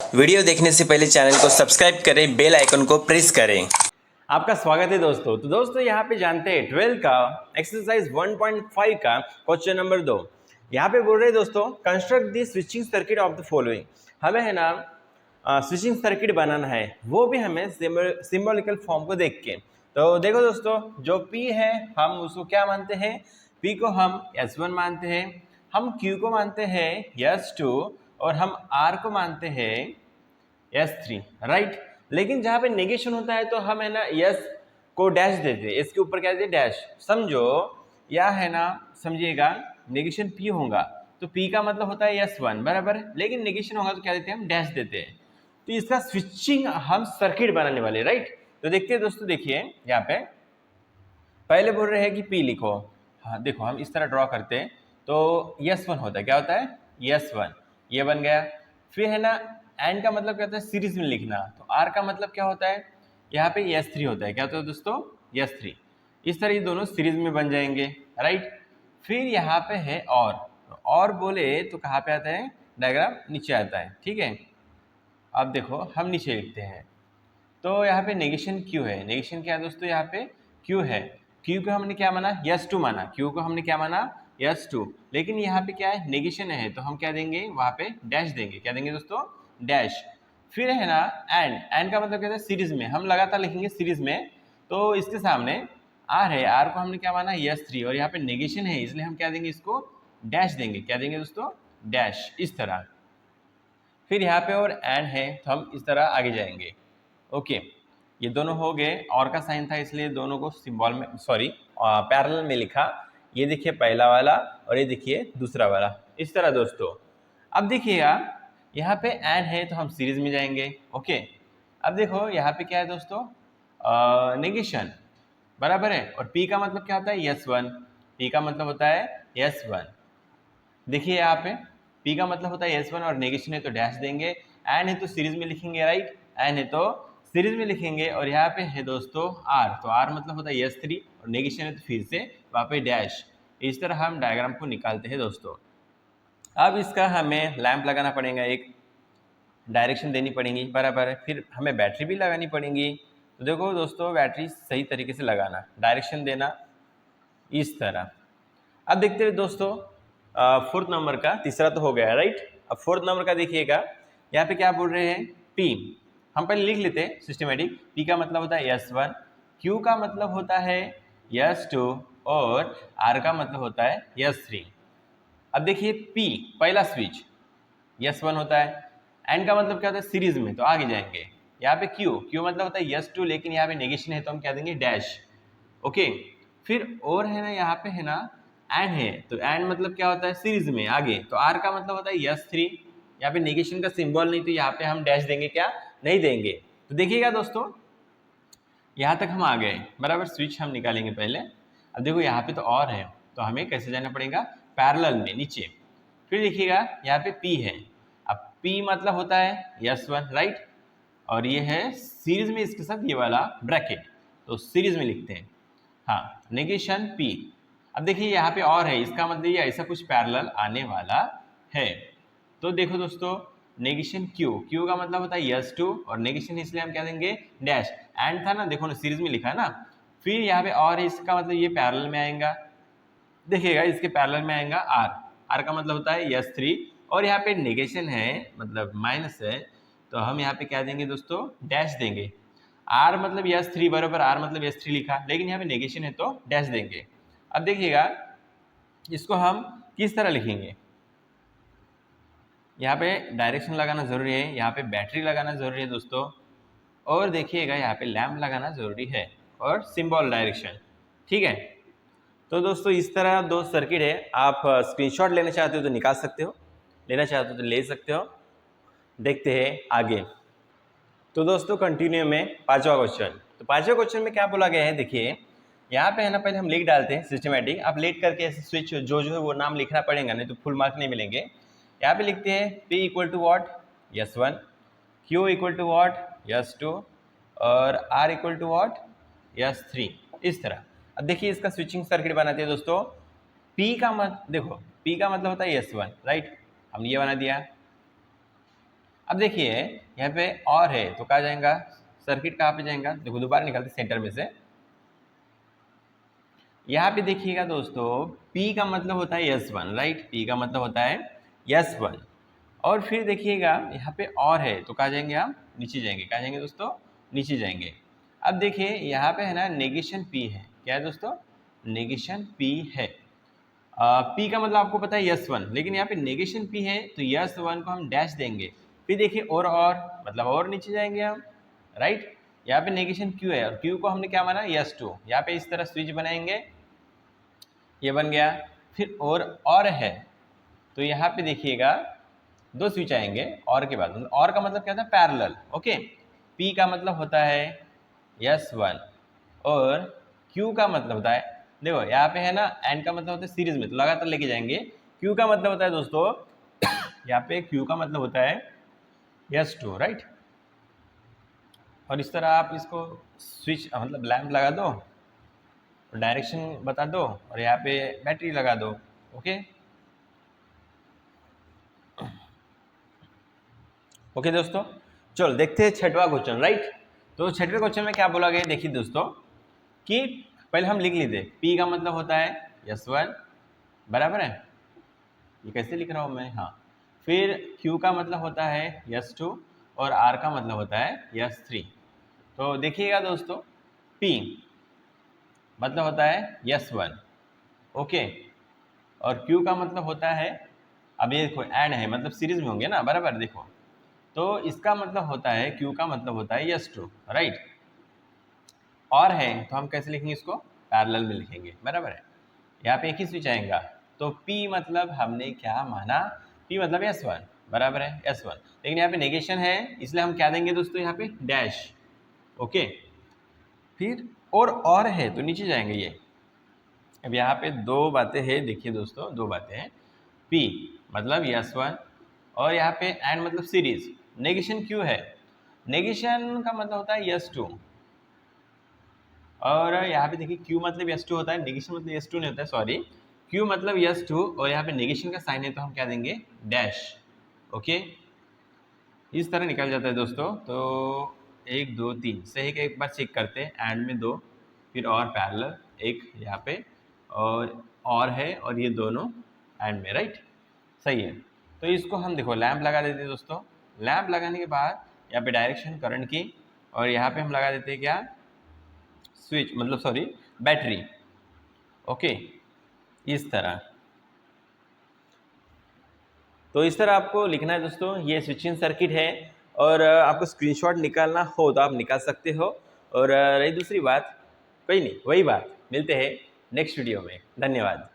Video देखने से पहले चैनल को सब्सक्राइब करें, बेल आइकन को प्रेस करें। आपका स्वागत है दोस्तों। तो दोस्तों यहाँ पे जानते हैं 12 का एक्सरसाइज 1.5 का क्वेश्चन नंबर 2। यहाँ पे बोल रहे हैं दोस्तों, construct the switching circuit of the following. हमें है ना स्विचिंग सर्किट बनाना है, वो भी हमें सिंबॉलिकल फॉर्म को देख के। तो देखो दोस्तों, जो P है हम उसको क्या मानते हैं, P को हम S1 मानते हैं, हम Q को मानते हैं S2 और हम R को मानते हैं S3, राइट। लेकिन जहाँ पे नेगेशन होता है तो हम है ना S को डैश देते हैं, इसके ऊपर क्या देते हैं, डैश। समझो या है ना, समझिएगा, नेगेशन P होगा तो P का मतलब होता है S1 बराबर, लेकिन नेगेशन होगा तो क्या देते हैं, हम डैश देते हैं। तो इसका स्विचिंग हम सर्किट बनाने वाले, राइट। तो देखते हैं दोस्तों, देखिए यहाँ पे पहले बोल रहे हैं कि P लिखो। हाँ देखो, हम इस तरह ड्रॉ करते हैं तो S1 होता है, क्या होता है, S1, ये बन गया। फिर है ना एंड का मतलब क्या होता है, सीरीज में लिखना। तो R का मतलब क्या होता है, यहाँ पे S3 होता है, क्या होता है दोस्तों, S3। इस तरह ये दोनों सीरीज में बन जाएंगे, राइट। फिर यहाँ पे है और बोले तो कहाँ पे आता है, डायग्राम नीचे आता है, ठीक है। अब देखो हम नीचे लिखते हैं, तो यहाँ पे नेगेशन Q है। नेगेशन क्या है दोस्तों, यहाँ पे Q है। Q को हमने क्या माना, S2 माना। Q को हमने क्या माना, S2। लेकिन यहाँ पे क्या है, नेगेशन है, तो हम क्या देंगे, वहाँ पे डैश देंगे। क्या देंगे दोस्तों, डैश। फिर है ना एंड का मतलब क्या है, सीरीज में। हम लगातार लिखेंगे सीरीज में, तो इसके सामने R है, R को हमने क्या माना, S3, और यहाँ पे नेगेशन है इसलिए हम क्या देंगे, इसको डैश देंगे। क्या देंगे दोस्तों, डैश, इस तरह। फिर यहाँ पे और एंड है तो हम इस तरह आगे जाएंगे, ओके। ये दोनों हो गए, और का साइन था इसलिए दोनों को सिंबल में, सॉरी पैरेलल में लिखा। ये देखिए पहला वाला और ये देखिए दूसरा वाला, इस तरह दोस्तों। अब देखिएगा यहाँ पे एंड है तो हम सीरीज में जाएंगे, ओके। अब देखो यहाँ पे क्या है दोस्तों, नेगेशन बराबर है, और P का मतलब क्या होता है, S1। P का मतलब होता है S1। देखिए यहाँ पे P का मतलब होता है S1 और नेगेशन है तो डैश देंगे, एन है तो सीरीज में लिखेंगे, राइट। एन है तो सीरीज में लिखेंगे, और यहाँ पे है दोस्तों R, तो R मतलब होता है S3 और नेगेशन है तो फिर से वहाँ पे डैश। इस तरह हम डायग्राम को निकालते हैं दोस्तों। अब इसका हमें लैंप लगाना पड़ेगा, एक डायरेक्शन देनी पड़ेगी बराबर, फिर हमें बैटरी भी लगानी पड़ेगी। तो देखो दोस्तों, बैटरी सही तरीके से लगाना, डायरेक्शन देना इस तरह। अब देखते हैं दोस्तों, फोर्थ नंबर का, तीसरा तो हो गया, राइट। अब फोर्थ नंबर का देखिएगा, यहाँ पे क्या बोल रहे हैं, P। हम पहले लिख लेते हैं सिस्टमेटिक। P का मतलब होता है S1, Q का मतलब होता है S2 और R का मतलब होता है S3। अब देखिए P पहला स्विच S1 होता है, N का मतलब क्या होता है, सीरीज में, तो आगे जाएंगे। यहाँ पे Q मतलब होता है S2, लेकिन यहाँ पे नेगेशन है तो हम क्या देंगे, डैश, ओके। फिर और है ना, यहाँ पे है ना एंड है, तो एंड मतलब क्या होता है, सीरीज में आगे, तो R का मतलब होता है S3। यहाँ पे नेगेशन का सिंबल नहीं, तो यहाँ पे हम डैश देंगे, क्या नहीं देंगे। तो देखिएगा दोस्तों, यहाँ तक हम आ गए बराबर। स्विच हम निकालेंगे पहले। अब देखो यहाँ पे तो और है, तो हमें कैसे जाना पड़ेगा, पैरेलल में नीचे। फिर देखिएगा यहाँ पे P है। अब P मतलब होता है S1, राइट, और ये है सीरीज में इसके साथ ये वाला ब्रैकेट, तो सीरीज में लिखते हैं, हाँ, नेगेशन P। अब देखिए यहाँ पे और है, इसका मतलब ये ऐसा कुछ पैरेलल आने वाला है। तो देखो दोस्तों, नेगेशन Q का मतलब होता है S2 और नेगेशन इसलिए हम क्या देंगे, डैश। एंड था ना, देखो ना सीरीज में लिखा है ना। फिर यहाँ पे और है, इसका मतलब ये पैरेलल में आएगा, देखिएगा इसके पैरेलल में आएगा R का मतलब होता है S3, और यहाँ पे नेगेशन है मतलब माइनस है, तो हम यहाँ पे क्या देंगे दोस्तों, डैश देंगे। R मतलब S3 बराबर, R मतलब S3 लिखा, लेकिन यहाँ पे नेगेशन है तो डैश देंगे। अब देखिएगा इसको हम किस तरह लिखेंगे, यहाँ पे डायरेक्शन लगाना जरूरी है, यहाँ पे बैटरी लगाना जरूरी है दोस्तों, और देखिएगा यहाँ पे लैंप लगाना जरूरी है, और सिंबल डायरेक्शन, ठीक है। तो दोस्तों इस तरह दो सर्किट है, आप स्क्रीनशॉट लेना चाहते हो तो निकाल सकते हो, लेना चाहते हो तो ले सकते हो। देखते हैं आगे। तो दोस्तों कंटिन्यू में पांचवा क्वेश्चन। तो पांचवा क्वेश्चन में क्या बोला गया है, देखिए यहाँ पे है ना, पहले हम लिख डालते हैं सिस्टमेटिक। आप लेट करके ऐसे स्विच जो है वो नाम लिखना पड़ेगा, नहीं तो फुल मार्क नहीं मिलेंगे। यहाँ पे लिखते हैं P equal to what, S1, Q equal to what, S2, और R equal to what, S3, इस तरह। अब देखिए इसका स्विचिंग सर्किट बनाते हैं दोस्तों। P का देखो P का मतलब होता है S1, राइट, हमने ये बना दिया। अब देखिए यहाँ पे और है तो कहाँ जाएगा, सर्किट कहाँ पे जाएगा, देखो दोबारा निकालते सेंटर में से। यहाँ पे देखिएगा दोस्तों P का मतलब होता है S1, राइट, P का मतलब होता है S1। और फिर देखिएगा यहाँ पे और है तो कहाँ जाएंगे आप, नीचे जाएंगे, कहाँ जाएंगे दोस्तों, नीचे जाएंगे। अब देखिए यहाँ पे है ना नेगेशन P है, क्या है दोस्तों, नेगेशन P है। P का मतलब आपको पता है S1, लेकिन यहाँ पे नेगेशन P है तो S1 को हम डैश देंगे। फिर देखिए और मतलब और नीचे जाएंगे हम, राइट। यहाँ पे नेगेशन Q है और Q को हमने क्या माना, S2। यहाँ पे इस तरह स्विच बनाएंगे, ये बन गया। फिर और है तो यहाँ पे देखिएगा दो स्विच आएंगे और के बाद, और का मतलब क्या था, पैरेलल, ओके। P का मतलब होता है S1 और Q का मतलब होता है, देखो यहाँ पे है ना N का मतलब होता है सीरीज में, तो लगातार लेके जाएंगे। Q का मतलब होता है दोस्तों यहाँ पे Q का मतलब होता है S2, राइट। और इस तरह आप इसको स्विच मतलब लैंप लगा दो, डायरेक्शन बता दो और यहाँ पे बैटरी लगा दो, ओके। ओके दोस्तों, चलो देखते हैं छठवां क्वेश्चन, राइट। तो छठवें क्वेश्चन में क्या बोला गया, देखिए दोस्तों कि पहले हम लिख लेते, P का मतलब होता है S1, बराबर है, ये कैसे लिख रहा हूँ मैं, हाँ। फिर Q का मतलब होता है S2 और R का मतलब होता है S3। तो देखिएगा दोस्तों P मतलब होता है S1, ओके, और Q का मतलब होता है, अब ये देखो एंड है मतलब सीरीज में होंगे ना, बराबर, देखो तो इसका मतलब होता है Q का मतलब होता है S2, राइट। और है तो हम कैसे लिखेंगे इसको, पैरेलल में लिखेंगे, बराबर है। यहाँ पे एक ही स्विच आएगा तो P मतलब हमने क्या माना, P मतलब S1, बराबर है S1, लेकिन यहाँ पे नेगेशन है इसलिए हम क्या देंगे दोस्तों, यहाँ पे डैश, ओके। फिर और है तो नीचे जाएंगे ये। अब यहाँ पे दो बातें हैं, देखिए दोस्तों दो बातें हैं, P मतलब S1 और यहाँ पे एंड मतलब सीरीज, नेगेशन Q है, नेगेशन का मतलब होता है S2 और यहाँ पे देखिए Q मतलब S2 होता है, नेगेशन मतलब S2 नहीं होता है, सॉरी, Q मतलब S2 और यहाँ पे नेगेशन का साइन है तो हम क्या देंगे, डैश, ओके। इस तरह निकल जाता है दोस्तों। तो 1 2 3 सही का एक बार चेक करते हैं, एंड में 2, फिर और पैरेलल एक यहाँ पे और है और ये दोनों एंड में, राइट, सही है। तो इसको हम देखो लैंप लगा देते हैं दोस्तों, लैंप लगाने के बाद यहाँ पे डायरेक्शन करंट की और यहाँ पे हम लगा देते हैं क्या, स्विच मतलब सॉरी बैटरी, ओके, इस तरह। तो इस तरह आपको लिखना है दोस्तों, ये स्विचिंग सर्किट है और आपको स्क्रीनशॉट निकालना हो तो आप निकाल सकते हो। और रही दूसरी बात, कोई नहीं, वही बात, मिलते हैं नेक्स्ट वीडियो में, धन्यवाद।